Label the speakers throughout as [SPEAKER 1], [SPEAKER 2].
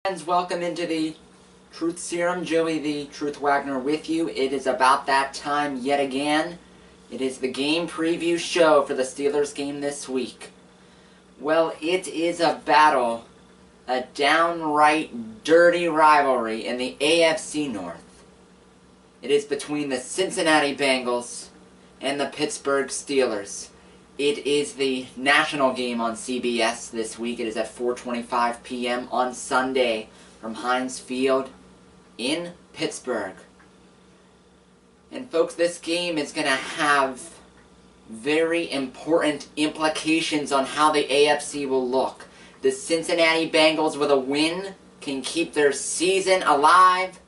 [SPEAKER 1] Friends, welcome into the Truth Serum. Joey the Truth Wagner with you. It is about that time yet again. It is the game preview show for the Steelers game this week. Well, it is a battle, a downright dirty rivalry in the AFC North. It is between the Cincinnati Bengals and the Pittsburgh Steelers. It is the national game on CBS this week. It is at 4:25 p.m. on Sunday from Heinz Field in Pittsburgh. And folks, this game is going to have very important implications on how the AFC will look. The Cincinnati Bengals with a win can keep their season alive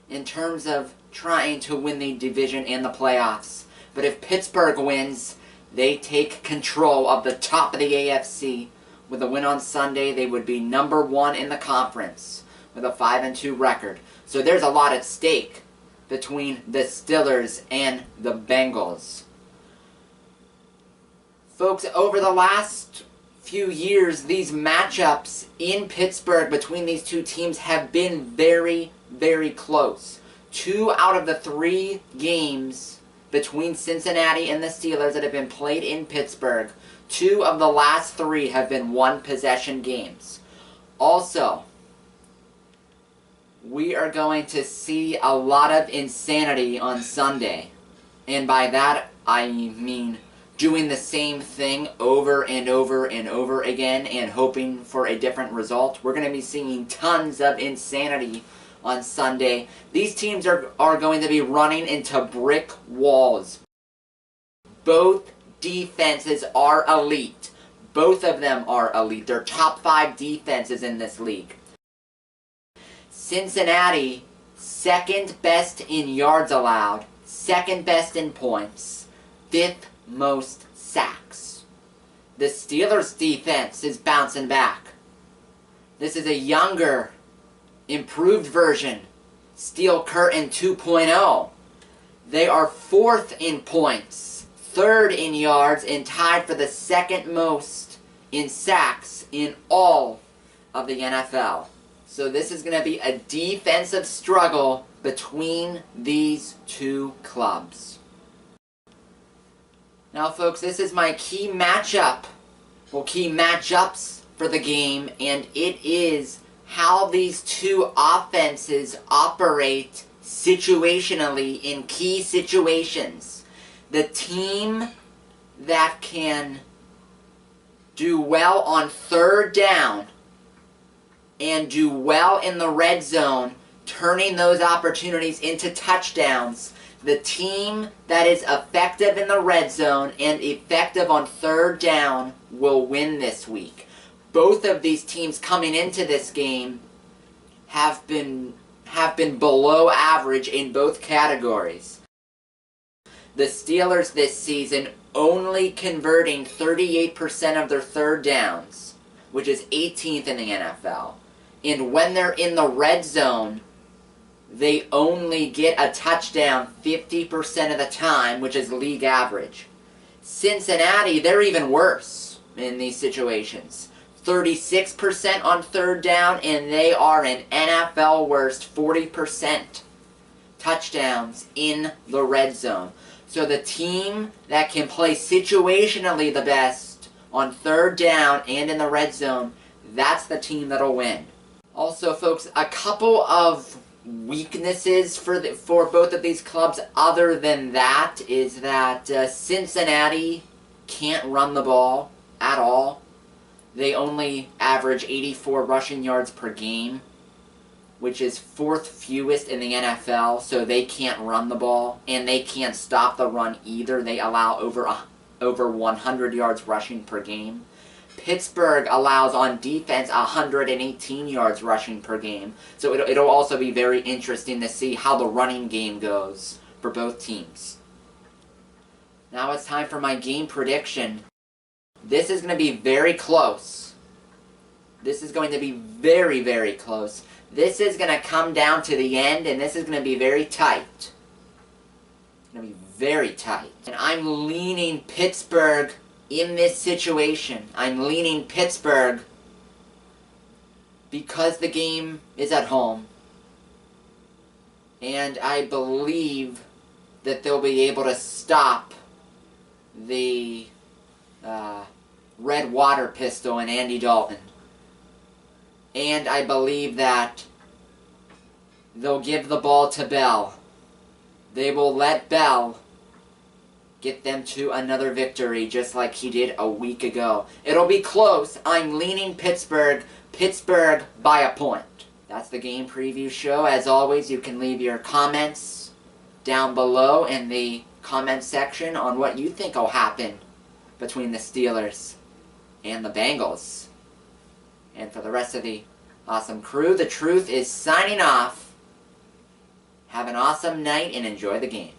[SPEAKER 1] in terms of trying to win the division and the playoffs. But if Pittsburgh wins, they take control of the top of the AFC. With a win on Sunday, they would be number one in the conference with a 5-2 record. So there's a lot at stake between the Steelers and the Bengals. Folks, over the last few years, these matchups in Pittsburgh between these two teams have been very, very close. 2 out of the 3 games between Cincinnati and the Steelers that have been played in Pittsburgh, 2 of the last 3 have been one-possession games. Also, we are going to see a lot of insanity on Sunday. And by that, I mean doing the same thing over and over and over again and hoping for a different result. We're going to be seeing tons of insanity on Sunday. These teams are going to be running into brick walls. Both defenses are elite. Both of them are elite. They're top 5 defenses in this league. Cincinnati, second best in yards allowed, second best in points, 5th most sacks. The Steelers' defense is bouncing back. This is a younger, improved version, Steel Curtain 2.0. They are 4th in points, 3rd in yards, and tied for the 2nd most in sacks in all of the NFL. So this is going to be a defensive struggle between these two clubs. Now folks, this is my key matchup, key matchups for the game, and it is how these two offenses operate situationally in key situations. The team that can do well on 3rd down and do well in the red zone, turning those opportunities into touchdowns. The team that is effective in the red zone and effective on 3rd down will win this week. Both of these teams coming into this game have been below average in both categories. The Steelers this season only converting 38% of their 3rd downs, which is 18th in the NFL. And when they're in the red zone, they only get a touchdown 50% of the time, which is league average. Cincinnati, they're even worse in these situations. 36% on 3rd down, and they are an NFL worst 40% touchdowns in the red zone. So the team that can play situationally the best on 3rd down and in the red zone, that's the team that'll win. Also, folks, a couple of weaknesses for both of these clubs other than that is that Cincinnati can't run the ball at all. They only average 84 rushing yards per game, which is 4th fewest in the NFL, so they can't run the ball, and they can't stop the run either. They allow over 100 yards rushing per game. Pittsburgh allows on defense 118 yards rushing per game, so it'll also be very interesting to see how the running game goes for both teams. Now it's time for my game prediction. This is going to be very close. This is going to be very, very close. This is going to come down to the end, and this is going to be very tight. It's going to be very tight. And I'm leaning Pittsburgh in this situation. I'm leaning Pittsburgh because the game is at home, and I believe that they'll be able to stop the red water pistol in Andy Dalton. And I believe that they'll give the ball to Bell. They will let Bell get them to another victory just like he did a week ago. It'll be close. I'm leaning Pittsburgh. Pittsburgh by a point. That's the game preview show. As always, you can leave your comments down below in the comment section on what you think will happen between the Steelers and the Bengals. And for the rest of the awesome crew, the Truth is signing off. Have an awesome night and enjoy the game.